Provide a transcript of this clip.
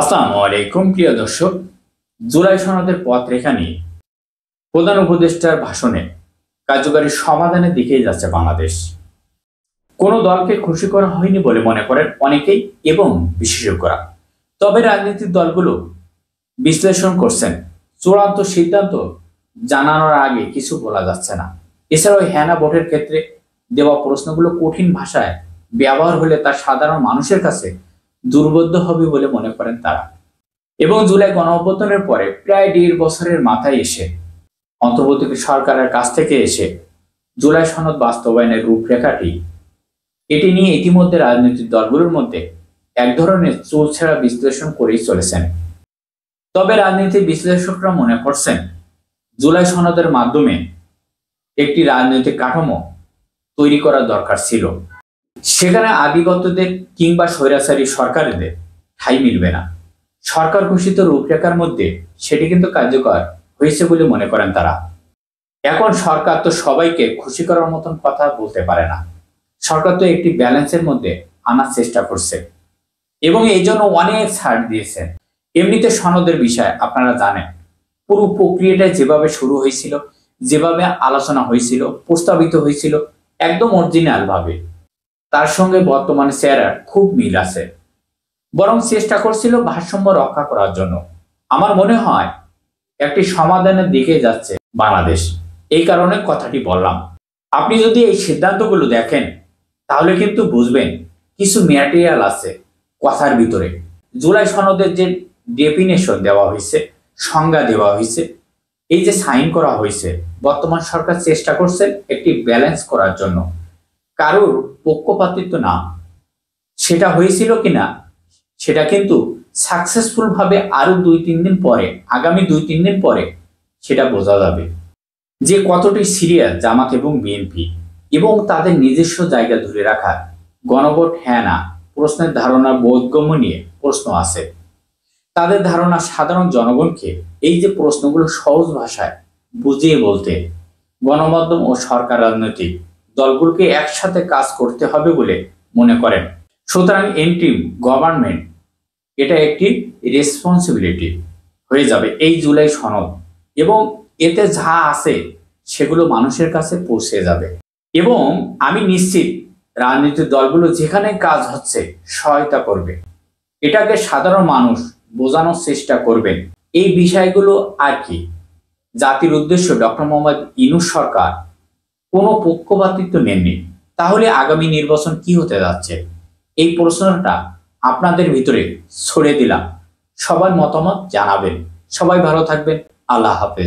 আসসালামু আলাইকুম প্রিয় দর্শক। জুলাই সনদের পথরেখা নিয়ে প্রধান উপদেষ্টার ভাষণে কার্যকরী সমাধানের দিকেই যাচ্ছে বাংলাদেশ। কোনো দলকে খুশি করা হয়নি বলে মনে করেন অনেকেই এবং বিশেষজ্ঞরা। তবে রাজনৈতিক দলগুলো বিশ্লেষণ করছেন চূড়ান্ত সিদ্ধান্ত জানানোর আগে কিছু বলা যাচ্ছে না। এছাড়াও হ্যানা ভোটের ক্ষেত্রে দেওয়া প্রশ্নগুলো কঠিন ভাষায় ব্যবহার হলে তা সাধারণ মানুষের কাছে দুর্বোধ্য হবে বলে মনে করেন তারা। এবং জুলাই গণঅভ্যুত্থানের পরে প্রায় 1.5 বছরের মাথায় এসে অন্তর্বর্তী সরকারের কাছ থেকে এসে জুলাই সনদ বাস্তবায়নের রূপরেখাটি এটি নিয়ে ইতিমধ্যে রাজনৈতিক দলগুলোর মধ্যে এক ধরনের চুলছেড়া বিশ্লেষণ করেই চলেছেন। তবে রাজনৈতিক বিশ্লেষকরা মনে করছেন জুলাই সনদের মাধ্যমে একটি রাজনৈতিক কাঠামো তৈরি করা দরকার ছিল। সেখানে আধিপত্যদের কিংবা স্বৈরাচারী সরকারদের ঠাঁই মিলবে না। সরকার ঘোষিত রূপরেখার মধ্যে সেটি কিন্তু কার্যকর হয়েছে বলে মনে করেন তারা। এখন সরকার তো সবাইকে খুশি করার মতন কথা বলতে পারে না। সরকার তো একটি ব্যালেন্সের মধ্যে আনার চেষ্টা করছে এবং এই জন্য অনেক ছাড় দিয়েছে। এমনিতে সনদের বিষয় আপনারা জানেন, পুরো প্রক্রিয়াটা যেভাবে শুরু হয়েছিল, যেভাবে আলোচনা হয়েছিল, প্রস্তাবিত হয়েছিল একদম অরিজিনাল ভাবে, তার সঙ্গে বর্তমানে চেহারার খুব মিল আছে। বরং চেষ্টা করছিল ভারসাম্য রক্ষা করার জন্য। আমার মনে হয় একটি সমাধানের দিকে যাচ্ছে বাংলাদেশ, এই কারণে কথাটি বললাম। আপনি যদি এই সিদ্ধান্তগুলো দেখেন তাহলে কিন্তু বুঝবেন কিছু ম্যাটেরিয়াল আছে কথার ভিতরে। জুলাই সনদের যে ডেফিনেশন দেওয়া হয়েছে, সংজ্ঞা দেওয়া হয়েছে, এই যে সাইন করা হয়েছে, বর্তমান সরকার চেষ্টা করছে একটি ব্যালেন্স করার জন্য। কারোর পক্ষপাতিত্ব না, সেটা হয়েছিল কিনা সেটা কিন্তু সাকসেসফুল ভাবে আরো 2-3 দিন পরে, আগামী 2-3 দিন পরে সেটা বোঝা যাবে যে কতটি সিরিয়াস জামাত এবং বিএনপি এবং তাদের নিজস্ব জায়গা ধরে রাখা গণভোট হ্যাঁ না প্রশ্নের ধারণা বোধগম্য নিয়ে প্রশ্ন আছে। তাদের ধারণা সাধারণ জনগণকে এই যে প্রশ্নগুলো সহজ ভাষায় বুঝিয়ে বলতে গণমাধ্যম ও সরকার রাজনৈতিক দলগুলোকে একসাথে কাজ করতে হবে বলে মনে করেন। সুতরাং ইন্টিম গভর্নমেন্ট এটা একটি রেসপন্সিবিলিটি হয়ে যাবে এই জুলাই সনদ, এবং এতে যা আছে সেগুলো মানুষের কাছে পৌঁছে যাবে। এবং আমি নিশ্চিত রাজনৈতিক দলগুলো যেখানে কাজ হচ্ছে সহায়তা করবে, এটাকে সাধারণ মানুষ বোঝানোর চেষ্টা করবেন। এই বিষয়গুলো আর কি, জাতির উদ্দেশ্য ডক্টর মোহাম্মদ ইউনূস সরকার কোনো পক্ষপাতিত্ব নেননি। তাহলে আগামী নির্বাচন কি হতে যাচ্ছে, এই প্রশ্নটা আপনাদের ভিতরে ছড়ে দিলাম। সবার মতামত জানাবেন। সবাই ভালো থাকবেন। আল্লাহ হাফেজ।